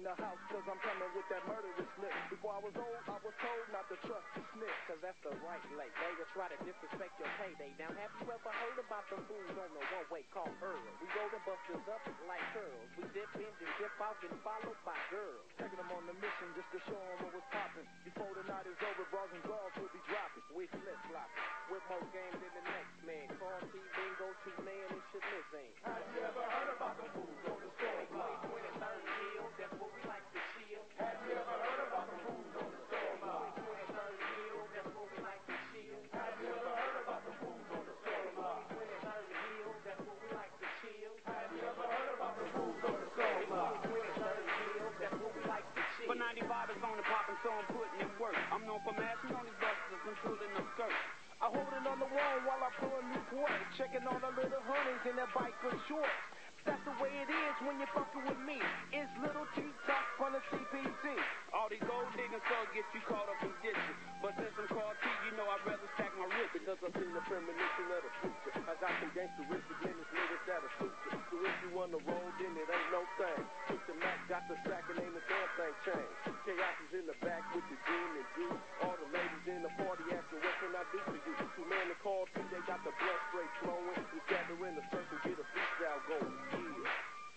the house, cause I'm coming with that murderous lip. Before I was old, I was told not to trust the snitch. Cause that's the right late. They will try to disrespect your payday. Now have you ever heard about the fools on the one-way called Earl? We roll the busters up like curls. We dip in and dip out, getting followed by girls. Taking them on the mission just to show them what was poppin'. Before the night is over, bras and draws will be dropping. We flip-flopping with more game than the next man. Call T Bingo, two-man, and shit lizane. Have you ever heard about the fools on the store block? 23rd Hill, that's where we like to chill. Have you ever heard about the fools on the store block? 23rd Hill, that's where we like to chill. Have you ever heard about the fools on the store block? 23rd Hill, that's where we like to chill. Have you ever heard about the fools on the store block? 23rd Hill, that's where we like to chill. But 95 is on the poppin', so I'm putting in work. I'm known for mashing on these busters and pulling them skirts. I hold it on the wall while I pull a Newport, checking on the little honeys in their biker shorts. That's the way it is when you're fucking with me. It's Little T-Tuck from the CPC. All these gold digging thugs get you caught up in ditches. But since I'm called T, you know I'd rather stack my rip. Because I've seen the premonition of the future. I got some gangsteristic menace lyrics that'll suit you. So if you wanna roll, then it ain't no thing. Took the Mac, got the sack, and ain't a damn thing changed. Chaos is in the back with the gin and juice. All the ladies in the party asking, what can I do for you? Two man to call T, they got the blood spray flowing. Just gather in the circle, get a freestyle going. Yeah.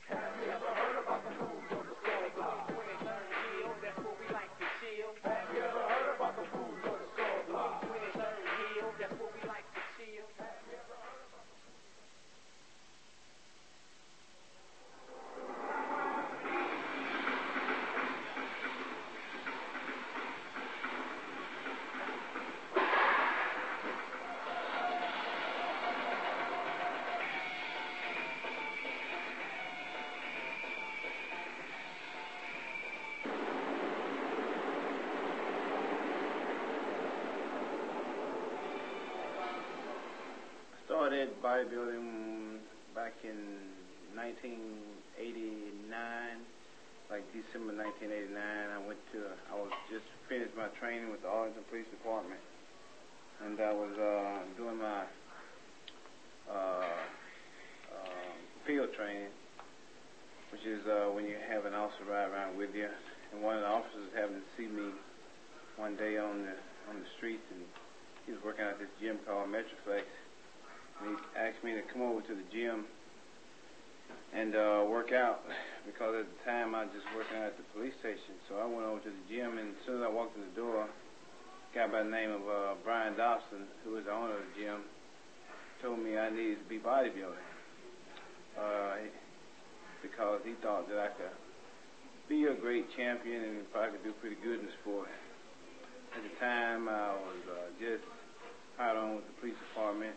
Have you ever heard about the fools on the store block? 23rd Hill, that's where we like to chill. Have you ever heard about the fools on the store block? 23rd Hill, that's where we like to chill. Started bodybuilding back in 1989, like December 1989. I was just finished my training with the Arlington Police Department, and I was doing my field training, which is when you have an officer ride around with you. And one of the officers happened to see me one day on the streets, and he was working at this gym called Metroflex. And he asked me to come over to the gym and work out, because at the time I was just working out at the police station. So I went over to the gym, and as soon as I walked in the door, a guy by the name of Brian Dobson, who was the owner of the gym, told me I needed to be bodybuilding because he thought that I could be a great champion and probably could do pretty good in the sport. At the time, I was just hired on with the police department.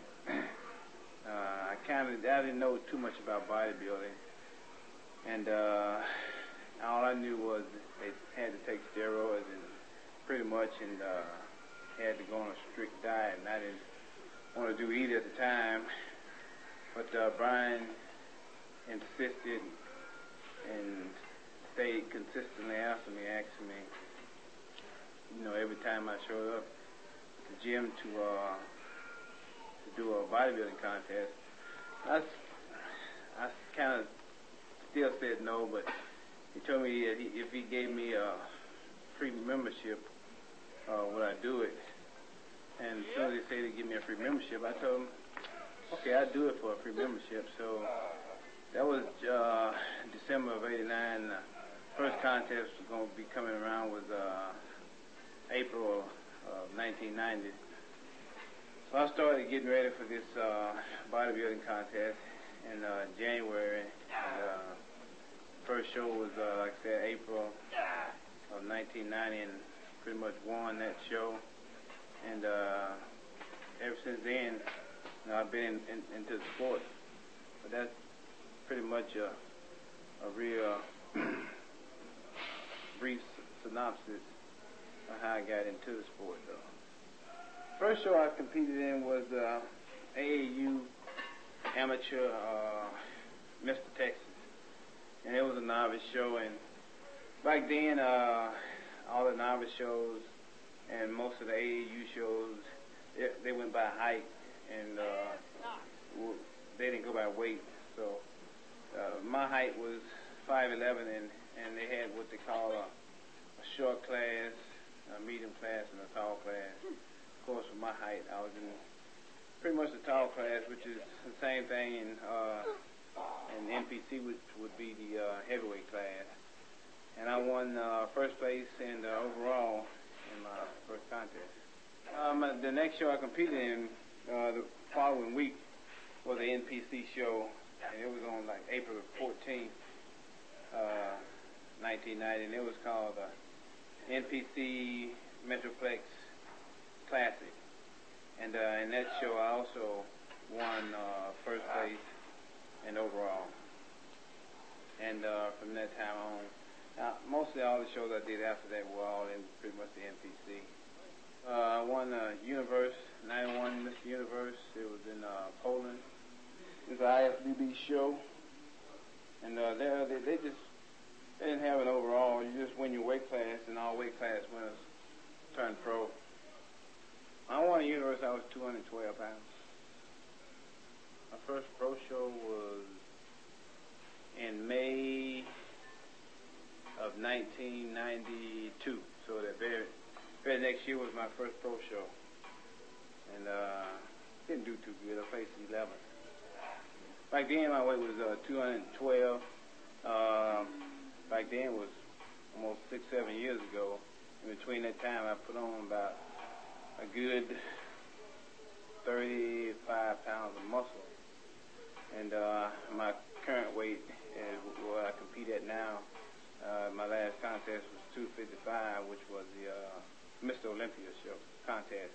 I didn't know too much about bodybuilding, and all I knew was they had to take steroids and pretty much, and had to go on a strict diet, and I didn't want to do either at the time. But Brian insisted and stayed consistently after me, asking me, every time I showed up at the gym to do a bodybuilding contest. I kind of still said no, but he told me that if he gave me a free membership, would I do it? And as soon as he said he'd give me a free membership, I told him, okay, I'd do it for a free membership. So that was December of '89. The first contest was going to be coming around was April of 1990. So I started getting ready for this bodybuilding contest in January. And, first show was, like I said, April of 1990, and pretty much won that show. And ever since then, I've been into the sport. But that's pretty much a real brief synopsis of how I got into the sport, though. First show I competed in was AAU Amateur Mr. Texas, and it was a novice show. And back then, all the novice shows and most of the AAU shows, they went by height, and they didn't go by weight. So my height was 5'11", and and they had what they call a short class, a medium class, and a tall class. Of course, with my height, I was in pretty much the tall class, which is the same thing in NPC, which would be the heavyweight class. And I won first place and overall in my first contest. The next show I competed in the following week was the NPC show, and it was on like April 14th, 1990, and it was called NPC Metroplex Classic. And in that show, I also won first place and overall. And from that time on, mostly all the shows I did after that were all in pretty much the NPC. I won Universe, 91 Mr. Universe. It was in Poland. It was an IFBB show. And they didn't have an overall. You just win your weight class, and all weight class winners turn pro. I won the Universe, I was 212 pounds. My first pro show was in May of 1992. So that very next year was my first pro show. And didn't do too good. I placed 11th. Back then my weight was 212. Back then was almost 6-7 years ago. In between that time I put on about a good 35 pounds of muscle. And my current weight is what I compete at now. My last contest was 255, which was the Mr. Olympia show contest.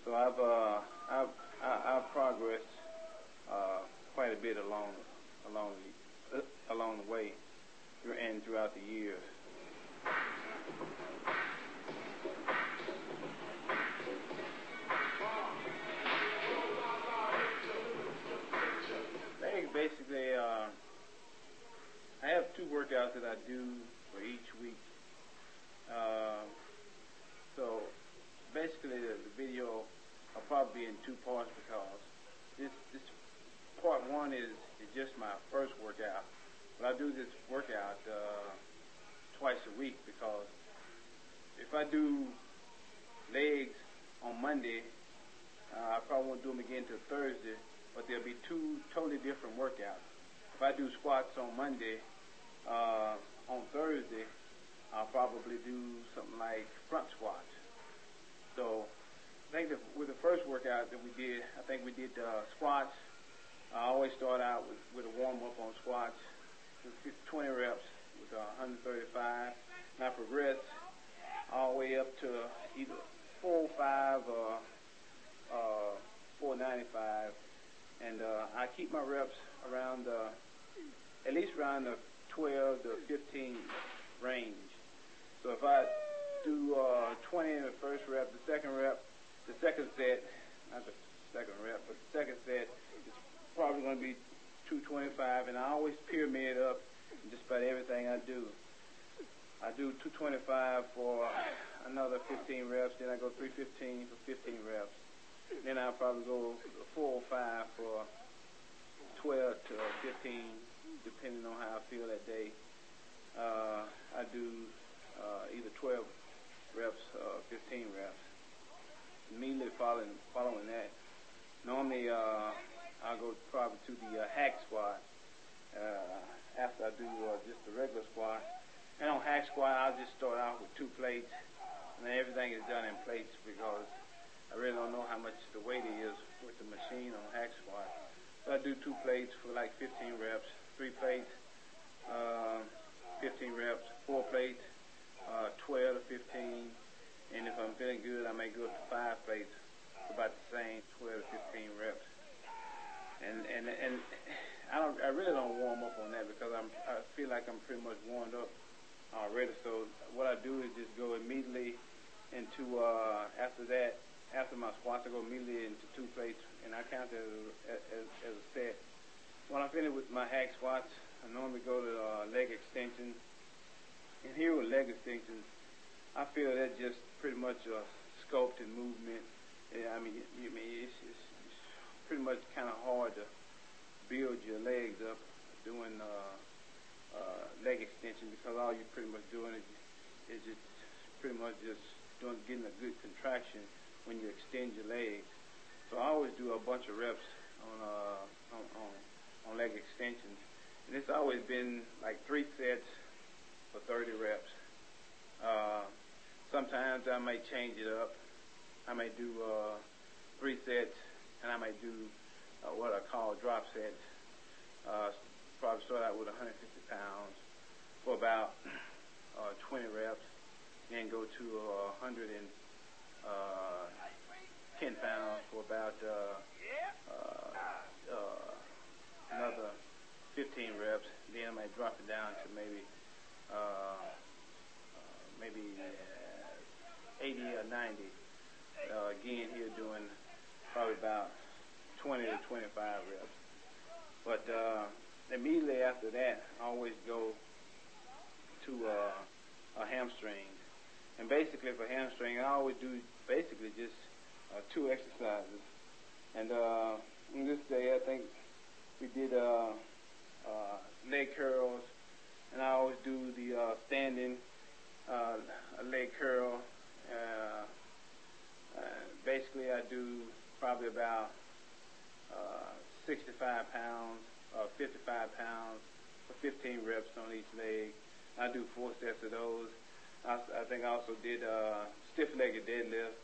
So I've progressed quite a bit along the way and throughout the years. Basically, I have 2 workouts that I do for each week. So basically, the video will probably be in 2 parts because this part 1 is just my first workout. But I do this workout twice a week because if I do legs on Monday, I probably won't do them again until Thursday. But there'll be 2 totally different workouts. If I do squats on Monday, on Thursday, I'll probably do something like front squats. So I think that with the first workout that we did, I think we did squats. I always start out with a warm-up on squats, 20 reps with 135. And I progress all the way up to either 405 or 495. And I keep my reps around at least around the 12 to 15 range. So if I do 20 in the first rep, the second set, not the second rep, but the second set is probably going to be 225, and I always pyramid up in just about everything I do. I do 225 for another 15 reps, then I go 315 for 15 reps. Then I'll probably go 405 for 12 to 15, depending on how I feel that day. I do either 12 reps or 15 reps. Immediately following that, normally I'll go probably to the hack squat after I do just the regular squat. And on hack squat, I'll just start out with 2 plates, and then everything is done in plates because I really don't know how much the weight is with the machine on hack squat. So I do 2 plates for like 15 reps, 3 plates, 15 reps, 4 plates, 12 to 15. And if I'm feeling good, I may go up to 5 plates for about the same 12 to 15 reps. And I really don't warm up on that because I feel like I'm pretty much warmed up already. So what I do is just go immediately into after my squats, I go immediately into 2 plates, and I count it as a set. When I finish with my hack squats, I normally go to leg extensions. And here with leg extensions, I feel that's just pretty much a sculpted movement. Yeah, I mean, it's pretty much kind of hard to build your legs up doing leg extension, because all you're pretty much doing is just pretty much just getting a good contraction when you extend your legs. So I always do a bunch of reps on leg extensions, and it's always been like 3 sets for 30 reps. Sometimes I may change it up. I may do 3 sets, and I may do what I call drop sets. Probably start out with 150 pounds for about 20 reps, then go to 110 pounds for about another 15 reps. Then I might drop it down to maybe 80 or 90. Again, here doing probably about 20 to 25 reps. But immediately after that, I always go to a hamstring. And basically for hamstring, I always do basically just 2 exercises. And on this day, I think we did leg curls, and I always do the standing leg curl. Basically, I do probably about 65 pounds or 55 pounds for 15 reps on each leg. I do 4 sets of those. I think I also did stiff-legged deadlift.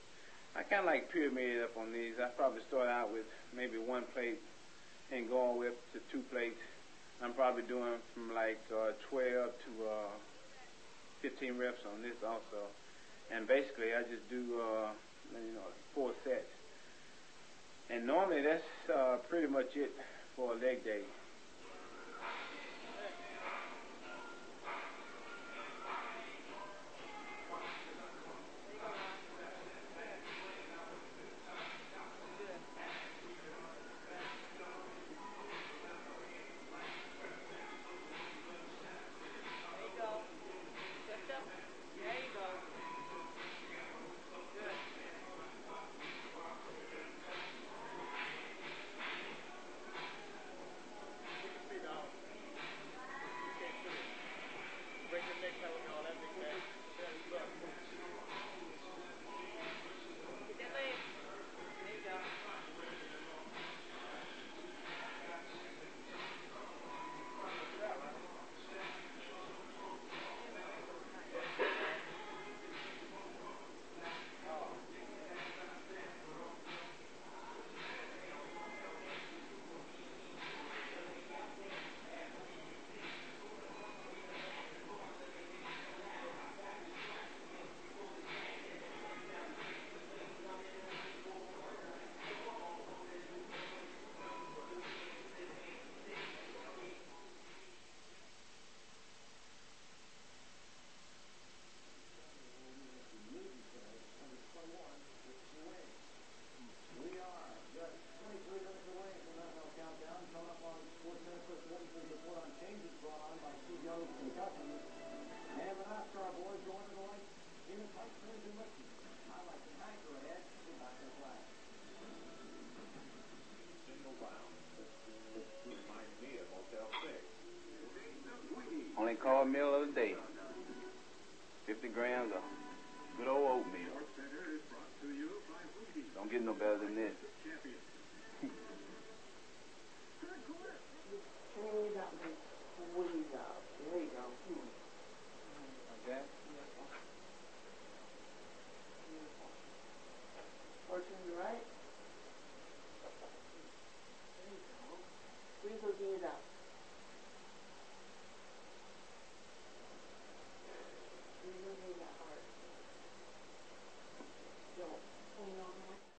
I kind of like pyramid up on these. I probably start out with maybe 1 plate and go all the way up to 2 plates. I'm probably doing from like 12 to 15 reps on this also. And basically, I just do 4 sets. And normally that's pretty much it for a leg day. Only carb meal of the day. 50 grams of good old oatmeal. Don't get no better than this.